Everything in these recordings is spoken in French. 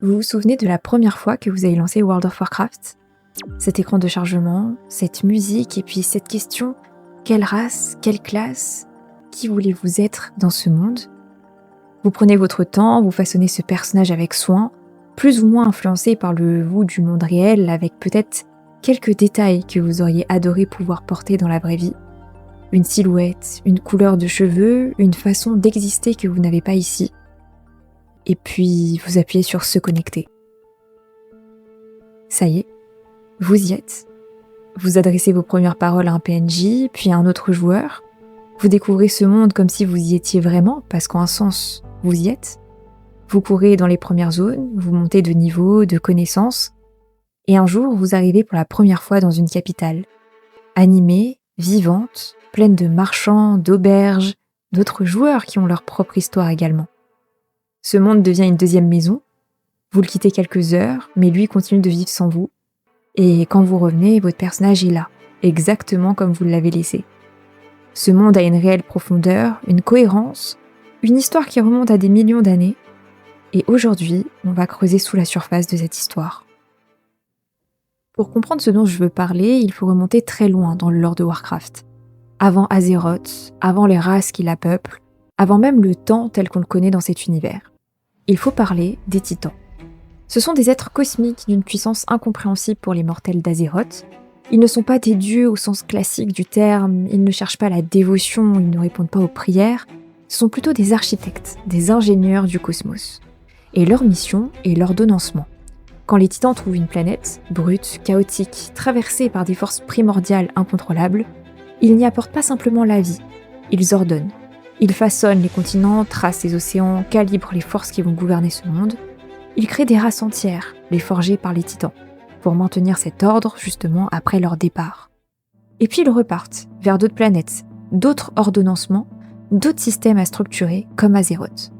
Vous vous souvenez de la première fois que vous avez lancé World of Warcraft? Cet écran de chargement, cette musique et puis cette question: quelle race, quelle classe, qui voulez-vous être dans ce monde? Vous prenez votre temps, vous façonnez ce personnage avec soin, plus ou moins influencé par le vous du monde réel, avec peut-être quelques détails que vous auriez adoré pouvoir porter dans la vraie vie. Une silhouette, une couleur de cheveux, une façon d'exister que vous n'avez pas ici. Et puis, vous appuyez sur se connecter. Ça y est, vous y êtes. Vous adressez vos premières paroles à un PNJ, puis à un autre joueur. Vous découvrez ce monde comme si vous y étiez vraiment, parce qu'en un sens, vous y êtes. Vous courez dans les premières zones, vous montez de niveau, de connaissances, et un jour, vous arrivez pour la première fois dans une capitale. Animée, vivante, pleine de marchands, d'auberges, d'autres joueurs qui ont leur propre histoire également. Ce monde devient une deuxième maison. Vous le quittez quelques heures, mais lui continue de vivre sans vous. Et quand vous revenez, votre personnage est là, exactement comme vous l'avez laissé. Ce monde a une réelle profondeur, une cohérence, une histoire qui remonte à des millions d'années. Et aujourd'hui, on va creuser sous la surface de cette histoire. Pour comprendre ce dont je veux parler, il faut remonter très loin dans le lore de Warcraft. Avant Azeroth, avant les races qui la peuplent, avant même le temps tel qu'on le connaît dans cet univers. Il faut parler des Titans. Ce sont des êtres cosmiques d'une puissance incompréhensible pour les mortels d'Azeroth. Ils ne sont pas des dieux au sens classique du terme, ils ne cherchent pas la dévotion, ils ne répondent pas aux prières. Ce sont plutôt des architectes, des ingénieurs du cosmos. Et leur mission est l'ordonnancement. Quand les Titans trouvent une planète, brute, chaotique, traversée par des forces primordiales incontrôlables, ils n'y apportent pas simplement la vie, ils ordonnent. Ils façonnent les continents, tracent les océans, calibrent les forces qui vont gouverner ce monde. Ils créent des races entières, les forgées par les Titans, pour maintenir cet ordre justement après leur départ. Et puis ils repartent vers d'autres planètes, d'autres ordonnancements, d'autres systèmes à structurer comme Azeroth.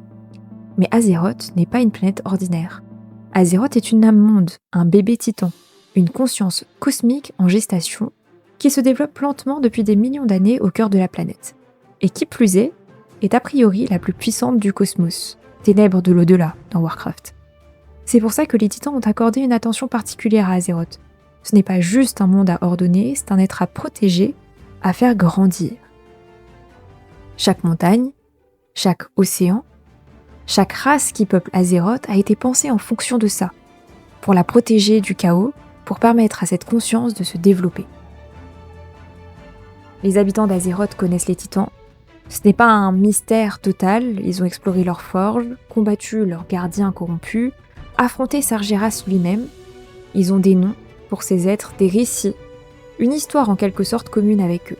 Mais Azeroth n'est pas une planète ordinaire. Azeroth est une âme-monde, un bébé titan, une conscience cosmique en gestation qui se développe lentement depuis des millions d'années au cœur de la planète. Et qui plus est a priori la plus puissante du cosmos, ténèbres de l'au-delà dans Warcraft. C'est pour ça que les Titans ont accordé une attention particulière à Azeroth. Ce n'est pas juste un monde à ordonner, c'est un être à protéger, à faire grandir. Chaque montagne, chaque océan, chaque race qui peuple Azeroth a été pensée en fonction de ça, pour la protéger du chaos, pour permettre à cette conscience de se développer. Les habitants d'Azeroth connaissent les Titans. Ce n'est pas un mystère total, ils ont exploré leurs forges, combattu leurs gardiens corrompus, affronté Sargeras lui-même. Ils ont des noms pour ces êtres, des récits, une histoire en quelque sorte commune avec eux.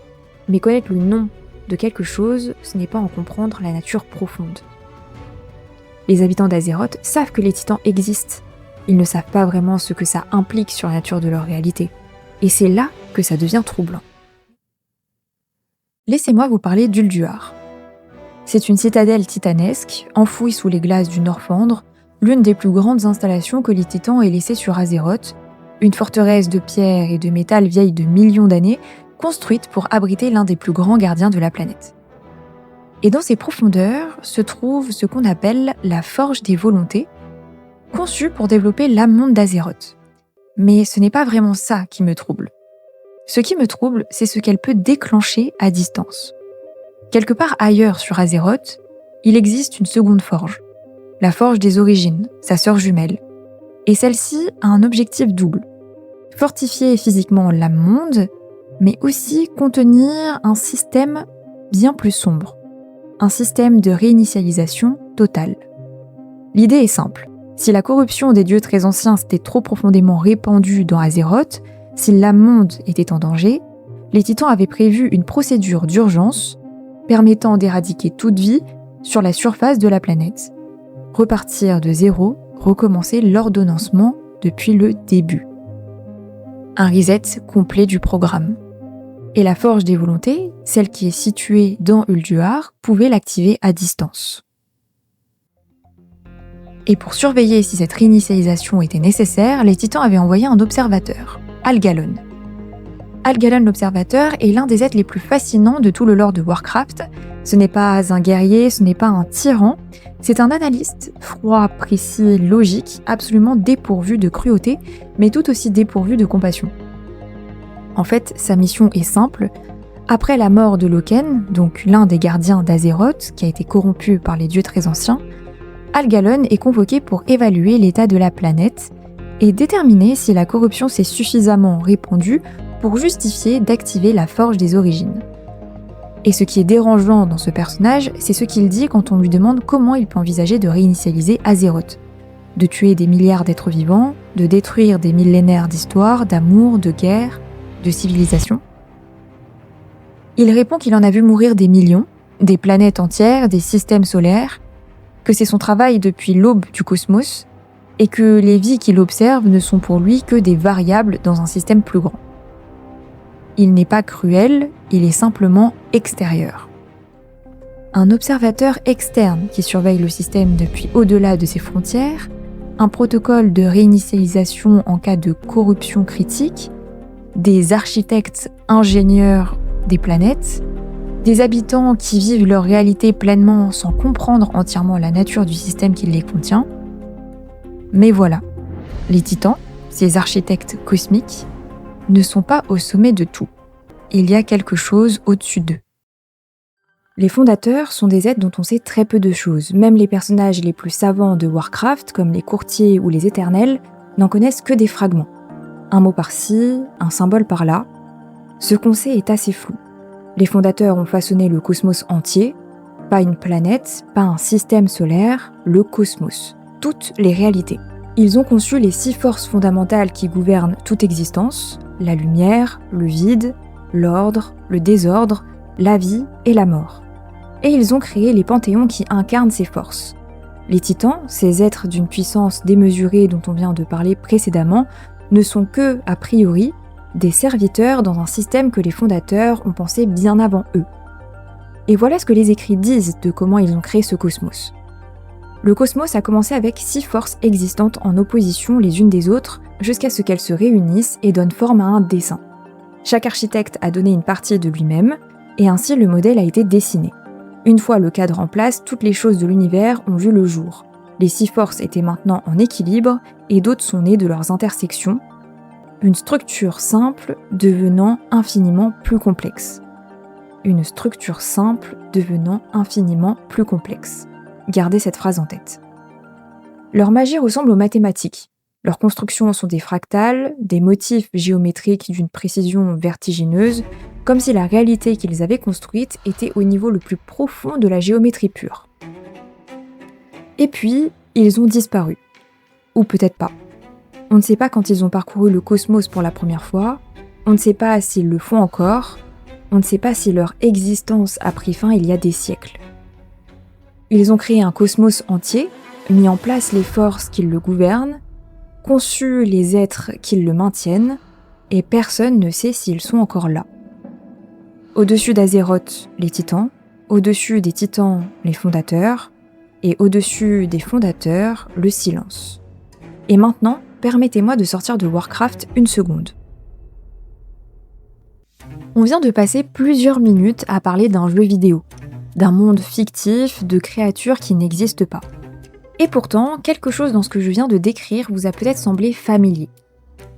Mais connaître le nom de quelque chose, ce n'est pas en comprendre la nature profonde. Les habitants d'Azeroth savent que les Titans existent. Ils ne savent pas vraiment ce que ça implique sur la nature de leur réalité. Et c'est là que ça devient troublant. Laissez-moi vous parler d'Ulduar. C'est une citadelle titanesque, enfouie sous les glaces du Norfandre, l'une des plus grandes installations que les Titans aient laissées sur Azeroth, une forteresse de pierre et de métal vieille de millions d'années, construite pour abriter l'un des plus grands gardiens de la planète. Et dans ses profondeurs se trouve ce qu'on appelle la Forge des Volontés, conçue pour développer l'âme-monde d'Azeroth. Mais ce n'est pas vraiment ça qui me trouble. Ce qui me trouble, c'est ce qu'elle peut déclencher à distance. Quelque part ailleurs sur Azeroth, il existe une seconde forge. La Forge des Origines, sa sœur jumelle. Et celle-ci a un objectif double. Fortifier physiquement l'âme-monde, mais aussi contenir un système bien plus sombre. Un système de réinitialisation totale. L'idée est simple. Si la corruption des dieux très anciens s'était trop profondément répandue dans Azeroth, si l'âme-monde était en danger, les Titans avaient prévu une procédure d'urgence permettant d'éradiquer toute vie sur la surface de la planète. Repartir de zéro, recommencer l'ordonnancement depuis le début. Un reset complet du programme. Et la Forge des Volontés, celle qui est située dans Ulduar, pouvait l'activer à distance. Et pour surveiller si cette réinitialisation était nécessaire, les Titans avaient envoyé un observateur, Algalon. Algalon l'observateur est l'un des êtres les plus fascinants de tout le lore de Warcraft. Ce n'est pas un guerrier, ce n'est pas un tyran, c'est un analyste, froid, précis, logique, absolument dépourvu de cruauté, mais tout aussi dépourvu de compassion. En fait, sa mission est simple. Après la mort de Loken, donc l'un des gardiens d'Azeroth, qui a été corrompu par les dieux très anciens, Algalon est convoqué pour évaluer l'état de la planète et déterminer si la corruption s'est suffisamment répandue pour justifier d'activer la Forge des Origines. Et ce qui est dérangeant dans ce personnage, c'est ce qu'il dit quand on lui demande comment il peut envisager de réinitialiser Azeroth. De tuer des milliards d'êtres vivants, de détruire des millénaires d'histoire, d'amour, de guerre, de civilisation. Il répond qu'il en a vu mourir des millions, des planètes entières, des systèmes solaires, que c'est son travail depuis l'aube du cosmos, et que les vies qu'il observe ne sont pour lui que des variables dans un système plus grand. Il n'est pas cruel, il est simplement extérieur. Un observateur externe qui surveille le système depuis au-delà de ses frontières, un protocole de réinitialisation en cas de corruption critique, des architectes ingénieurs des planètes, des habitants qui vivent leur réalité pleinement sans comprendre entièrement la nature du système qui les contient. Mais voilà, les titans, ces architectes cosmiques, ne sont pas au sommet de tout. Il y a quelque chose au-dessus d'eux. Les fondateurs sont des êtres dont on sait très peu de choses. Même les personnages les plus savants de Warcraft, comme les courtiers ou les éternels, n'en connaissent que des fragments. Un mot par-ci, un symbole par-là. Ce qu'on sait est assez flou. Les fondateurs ont façonné le cosmos entier, pas une planète, pas un système solaire, le cosmos. Toutes les réalités. Ils ont conçu les 6 forces fondamentales qui gouvernent toute existence, la lumière, le vide, l'ordre, le désordre, la vie et la mort. Et ils ont créé les panthéons qui incarnent ces forces. Les titans, ces êtres d'une puissance démesurée dont on vient de parler précédemment, ne sont que, a priori, des serviteurs dans un système que les fondateurs ont pensé bien avant eux. Et voilà ce que les écrits disent de comment ils ont créé ce cosmos. Le cosmos a commencé avec 6 forces existantes en opposition les unes des autres jusqu'à ce qu'elles se réunissent et donnent forme à un dessin. Chaque architecte a donné une partie de lui-même, et ainsi le modèle a été dessiné. Une fois le cadre en place, toutes les choses de l'univers ont vu le jour. Les 6 forces étaient maintenant en équilibre, et d'autres sont nées de leurs intersections, une structure simple devenant infiniment plus complexe. Une structure simple devenant infiniment plus complexe. Gardez cette phrase en tête. Leur magie ressemble aux mathématiques. Leurs constructions sont des fractales, des motifs géométriques d'une précision vertigineuse, comme si la réalité qu'ils avaient construite était au niveau le plus profond de la géométrie pure. Et puis, ils ont disparu. Ou peut-être pas. On ne sait pas quand ils ont parcouru le cosmos pour la première fois, on ne sait pas s'ils le font encore, on ne sait pas si leur existence a pris fin il y a des siècles. Ils ont créé un cosmos entier, mis en place les forces qui le gouvernent, conçu les êtres qui le maintiennent, et personne ne sait s'ils sont encore là. Au-dessus d'Azeroth, les titans, au-dessus des titans, les fondateurs, et au-dessus des fondateurs, le silence. Et maintenant, permettez-moi de sortir de Warcraft une seconde. On vient de passer plusieurs minutes à parler d'un jeu vidéo, d'un monde fictif, de créatures qui n'existent pas. Et pourtant, quelque chose dans ce que je viens de décrire vous a peut-être semblé familier.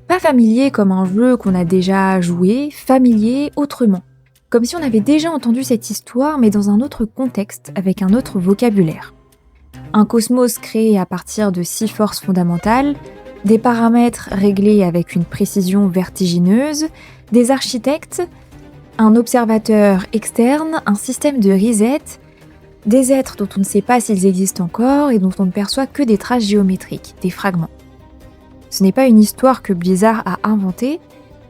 Pas familier comme un jeu qu'on a déjà joué, familier autrement. Comme si on avait déjà entendu cette histoire, mais dans un autre contexte, avec un autre vocabulaire. Un cosmos créé à partir de 6 forces fondamentales, des paramètres réglés avec une précision vertigineuse, des architectes, un observateur externe, un système de reset, des êtres dont on ne sait pas s'ils existent encore et dont on ne perçoit que des traces géométriques, des fragments. Ce n'est pas une histoire que Blizzard a inventée,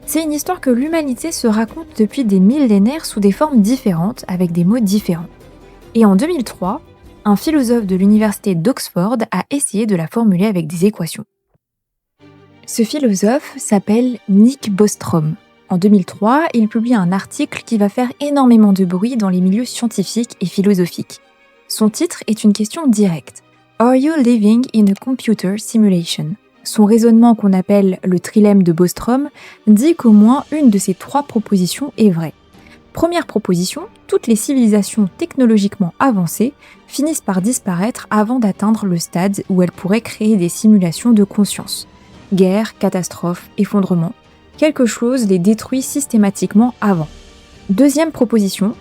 c'est une histoire que l'humanité se raconte depuis des millénaires sous des formes différentes, avec des mots différents. Et en 2003, un philosophe de l'université d'Oxford a essayé de la formuler avec des équations. Ce philosophe s'appelle Nick Bostrom. En 2003, il publie un article qui va faire énormément de bruit dans les milieux scientifiques et philosophiques. Son titre est une question directe. Are you living in a computer simulation? Son raisonnement qu'on appelle le trilemme de Bostrom dit qu'au moins une de ces 3 propositions est vraie. Première proposition, toutes les civilisations technologiquement avancées finissent par disparaître avant d'atteindre le stade où elles pourraient créer des simulations de conscience. Guerre, catastrophe, effondrement, quelque chose les détruit systématiquement avant. Deuxième proposition,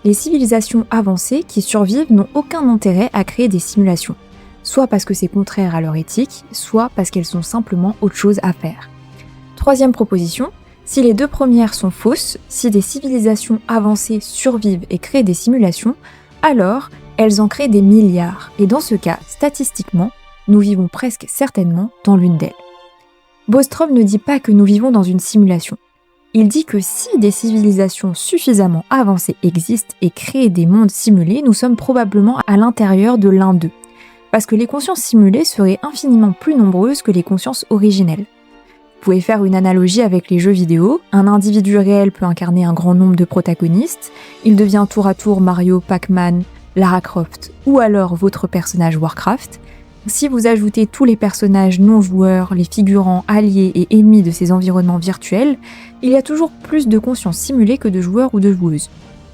les civilisations avancées qui survivent n'ont aucun intérêt à créer des simulations, soit parce que c'est contraire à leur éthique, soit parce qu'elles ont simplement autre chose à faire. Troisième proposition, si les deux premières sont fausses, si des civilisations avancées survivent et créent des simulations, alors elles en créent des milliards, et dans ce cas, statistiquement, nous vivons presque certainement dans l'une d'elles. Bostrom ne dit pas que nous vivons dans une simulation. Il dit que si des civilisations suffisamment avancées existent et créent des mondes simulés, nous sommes probablement à l'intérieur de l'un d'eux. Parce que les consciences simulées seraient infiniment plus nombreuses que les consciences originelles. Vous pouvez faire une analogie avec les jeux vidéo. Un individu réel peut incarner un grand nombre de protagonistes. Il devient tour à tour Mario, Pac-Man, Lara Croft ou alors votre personnage Warcraft. Si vous ajoutez tous les personnages non-joueurs, les figurants alliés et ennemis de ces environnements virtuels, il y a toujours plus de conscience simulée que de joueurs ou de joueuses.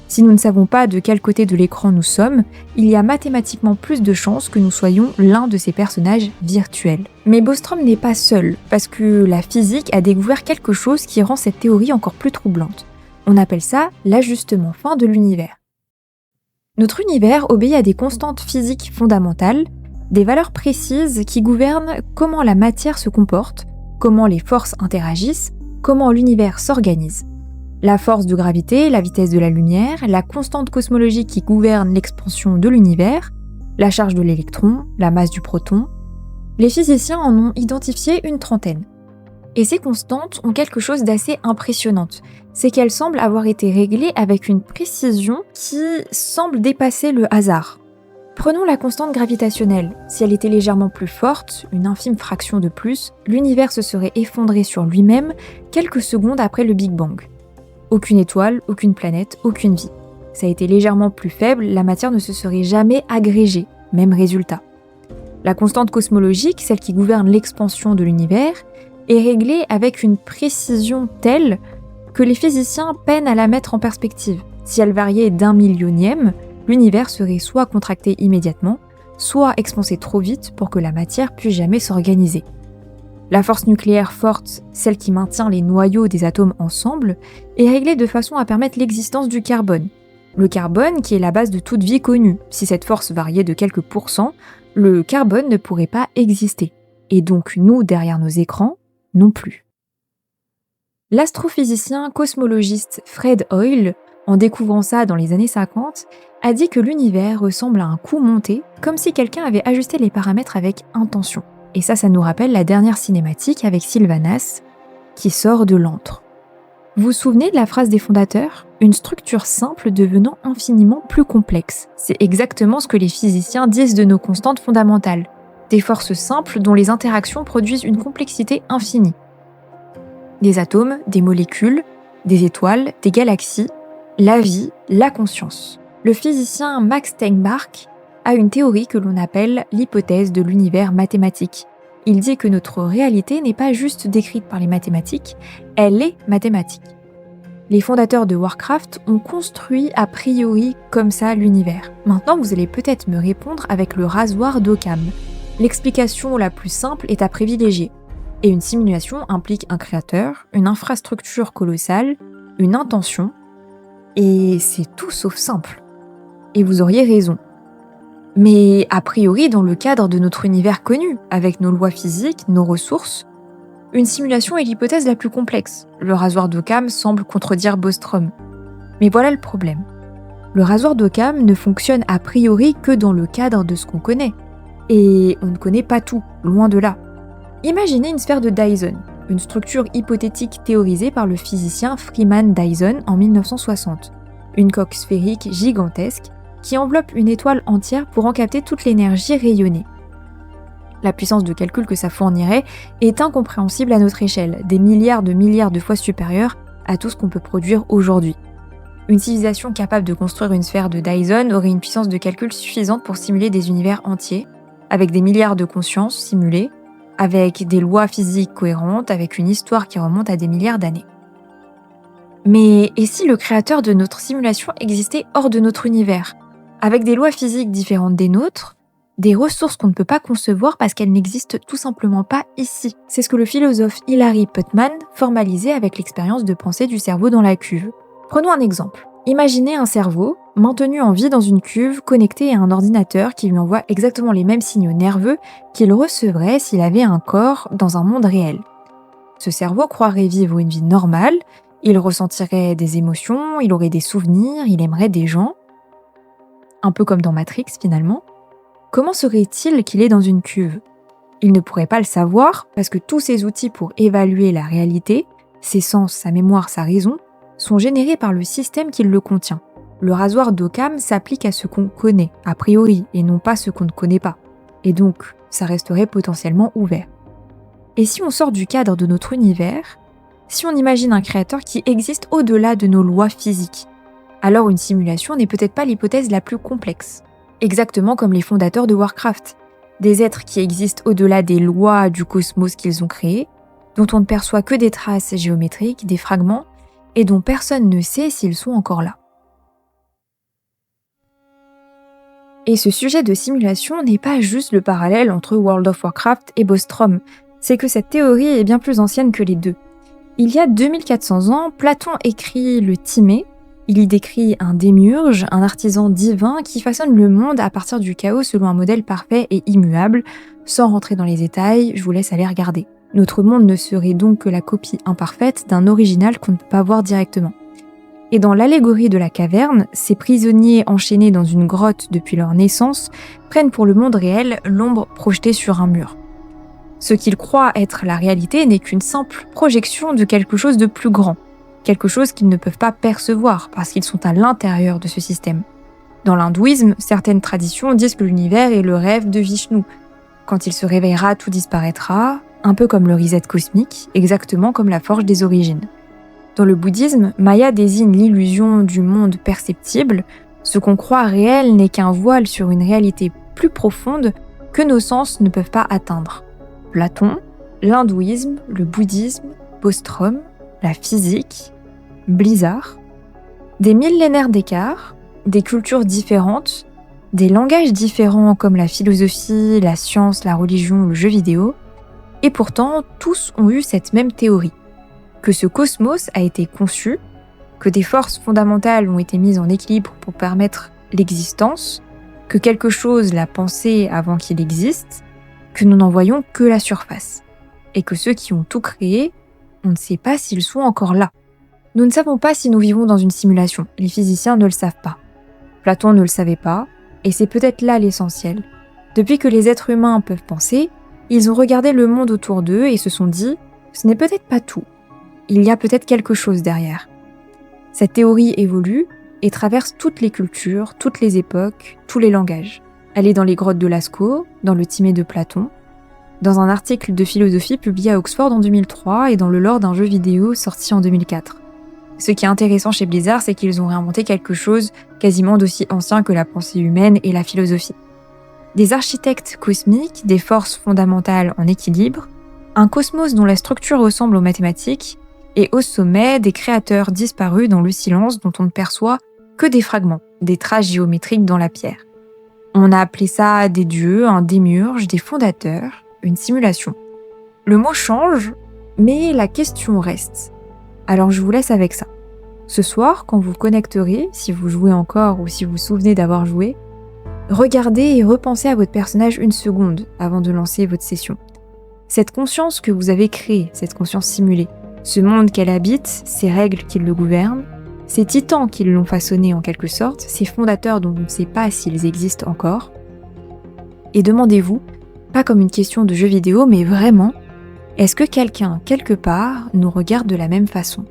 Si nous ne savons pas de quel côté de l'écran nous sommes, il y a mathématiquement plus de chances que nous soyons l'un de ces personnages virtuels. Mais Bostrom n'est pas seul, parce que la physique a découvert quelque chose qui rend cette théorie encore plus troublante. On appelle ça l'ajustement fin de l'univers. Notre univers obéit à des constantes physiques fondamentales, des valeurs précises qui gouvernent comment la matière se comporte, comment les forces interagissent, comment l'univers s'organise. La force de gravité, la vitesse de la lumière, la constante cosmologique qui gouverne l'expansion de l'univers, la charge de l'électron, la masse du proton. Les physiciens en ont identifié une trentaine. Et ces constantes ont quelque chose d'assez impressionnant, c'est qu'elles semblent avoir été réglées avec une précision qui semble dépasser le hasard. Prenons la constante gravitationnelle. Si elle était légèrement plus forte, une infime fraction de plus, l'univers se serait effondré sur lui-même quelques secondes après le Big Bang. Aucune étoile, aucune planète, aucune vie. Ça a été légèrement plus faible, la matière ne se serait jamais agrégée, même résultat. La constante cosmologique, celle qui gouverne l'expansion de l'univers, est réglée avec une précision telle que les physiciens peinent à la mettre en perspective. Si elle variait d'un millionième, l'univers serait soit contracté immédiatement, soit expansé trop vite pour que la matière puisse jamais s'organiser. La force nucléaire forte, celle qui maintient les noyaux des atomes ensemble, est réglée de façon à permettre l'existence du carbone. Le carbone qui est la base de toute vie connue. Si cette force variait de quelques pourcents, le carbone ne pourrait pas exister. Et donc nous, derrière nos écrans, non plus. L'astrophysicien cosmologiste Fred Hoyle, en découvrant ça dans les années 50, a dit que l'univers ressemble à un coup monté, comme si quelqu'un avait ajusté les paramètres avec intention. Et ça nous rappelle la dernière cinématique avec Sylvanas, qui sort de l'antre. Vous vous souvenez de la phrase des fondateurs ? Une structure simple devenant infiniment plus complexe. C'est exactement ce que les physiciens disent de nos constantes fondamentales. Des forces simples dont les interactions produisent une complexité infinie. Des atomes, des molécules, des étoiles, des galaxies, la vie, la conscience. Le physicien Max Steinbach a une théorie que l'on appelle l'hypothèse de l'univers mathématique. Il dit que notre réalité n'est pas juste décrite par les mathématiques, elle est mathématique. Les fondateurs de Warcraft ont construit a priori comme ça l'univers. Maintenant, vous allez peut-être me répondre avec le rasoir d'Occam. L'explication la plus simple est à privilégier. Et une simulation implique un créateur, une infrastructure colossale, une intention, et c'est tout sauf simple. Et vous auriez raison. Mais a priori, dans le cadre de notre univers connu, avec nos lois physiques, nos ressources, une simulation est l'hypothèse la plus complexe. Le rasoir d'Occam semble contredire Bostrom. Mais voilà le problème. Le rasoir d'Occam ne fonctionne a priori que dans le cadre de ce qu'on connaît. Et on ne connaît pas tout, loin de là. Imaginez une sphère de Dyson, une structure hypothétique théorisée par le physicien Freeman Dyson en 1960. Une coque sphérique gigantesque qui enveloppe une étoile entière pour en capter toute l'énergie rayonnée. La puissance de calcul que ça fournirait est incompréhensible à notre échelle, des milliards de fois supérieure à tout ce qu'on peut produire aujourd'hui. Une civilisation capable de construire une sphère de Dyson aurait une puissance de calcul suffisante pour simuler des univers entiers, avec des milliards de consciences simulées, avec des lois physiques cohérentes, avec une histoire qui remonte à des milliards d'années. Mais et si le créateur de notre simulation existait hors de notre univers, avec des lois physiques différentes des nôtres, des ressources qu'on ne peut pas concevoir parce qu'elles n'existent tout simplement pas ici. C'est ce que le philosophe Hilary Putnam formalisait avec l'expérience de pensée du cerveau dans la cuve. Prenons un exemple. Imaginez un cerveau maintenu en vie dans une cuve connecté à un ordinateur qui lui envoie exactement les mêmes signaux nerveux qu'il recevrait s'il avait un corps dans un monde réel. Ce cerveau croirait vivre une vie normale, il ressentirait des émotions, il aurait des souvenirs, il aimerait des gens. Un peu comme dans Matrix finalement. Comment serait-il qu'il est dans une cuve ? Il ne pourrait pas le savoir parce que tous ces outils pour évaluer la réalité, ses sens, sa mémoire, sa raison, sont générés par le système qui le contient. Le rasoir d'Occam s'applique à ce qu'on connaît, a priori, et non pas ce qu'on ne connaît pas. Et donc, ça resterait potentiellement ouvert. Et si on sort du cadre de notre univers, si on imagine un créateur qui existe au-delà de nos lois physiques, alors une simulation n'est peut-être pas l'hypothèse la plus complexe. Exactement comme les fondateurs de Warcraft. Des êtres qui existent au-delà des lois du cosmos qu'ils ont créé, dont on ne perçoit que des traces géométriques, des fragments, et dont personne ne sait s'ils sont encore là. Et ce sujet de simulation n'est pas juste le parallèle entre World of Warcraft et Bostrom, c'est que cette théorie est bien plus ancienne que les deux. Il y a 2400 ans, Platon écrit le Timée. Il y décrit un démiurge, un artisan divin qui façonne le monde à partir du chaos selon un modèle parfait et immuable. Sans rentrer dans les détails, je vous laisse aller regarder. Notre monde ne serait donc que la copie imparfaite d'un original qu'on ne peut pas voir directement. Et dans l'allégorie de la caverne, ces prisonniers enchaînés dans une grotte depuis leur naissance prennent pour le monde réel l'ombre projetée sur un mur. Ce qu'ils croient être la réalité n'est qu'une simple projection de quelque chose de plus grand. Quelque chose qu'ils ne peuvent pas percevoir parce qu'ils sont à l'intérieur de ce système. Dans l'hindouisme, certaines traditions disent que l'univers est le rêve de Vishnu. Quand il se réveillera, tout disparaîtra, un peu comme le reset cosmique, exactement comme la forge des origines. Dans le bouddhisme, Maya désigne l'illusion du monde perceptible. Ce qu'on croit réel n'est qu'un voile sur une réalité plus profonde que nos sens ne peuvent pas atteindre. Platon, l'hindouisme, le bouddhisme, Bostrom, la physique, Blizzard, des millénaires d'écart, des cultures différentes, des langages différents comme la philosophie, la science, la religion, le jeu vidéo, et pourtant tous ont eu cette même théorie, que ce cosmos a été conçu, que des forces fondamentales ont été mises en équilibre pour permettre l'existence, que quelque chose l'a pensé avant qu'il existe, que nous n'en voyons que la surface, et que ceux qui ont tout créé, on ne sait pas s'ils sont encore là. Nous ne savons pas si nous vivons dans une simulation, les physiciens ne le savent pas. Platon ne le savait pas, et c'est peut-être là l'essentiel. Depuis que les êtres humains peuvent penser, ils ont regardé le monde autour d'eux et se sont dit « ce n'est peut-être pas tout, il y a peut-être quelque chose derrière ». Cette théorie évolue et traverse toutes les cultures, toutes les époques, tous les langages. Elle est dans les grottes de Lascaux, dans le Timée de Platon, dans un article de philosophie publié à Oxford en 2003 et dans le lore d'un jeu vidéo sorti en 2004. Ce qui est intéressant chez Blizzard, c'est qu'ils ont réinventé quelque chose quasiment d'aussi ancien que la pensée humaine et la philosophie. Des architectes cosmiques, des forces fondamentales en équilibre, un cosmos dont la structure ressemble aux mathématiques, et au sommet, des créateurs disparus dans le silence dont on ne perçoit que des fragments, des traces géométriques dans la pierre. On a appelé ça des dieux, un démiurge, des fondateurs, une simulation. Le mot change, mais la question reste. Alors je vous laisse avec ça. Ce soir, quand vous vous connecterez, si vous jouez encore ou si vous vous souvenez d'avoir joué, regardez et repensez à votre personnage une seconde avant de lancer votre session. Cette conscience que vous avez créée, cette conscience simulée, ce monde qu'elle habite, ces règles qui le gouvernent, ces titans qui l'ont façonné en quelque sorte, ces fondateurs dont on ne sait pas s'ils existent encore. Et demandez-vous, pas comme une question de jeu vidéo, mais vraiment, est-ce que quelqu'un, quelque part, nous regarde de la même façon ?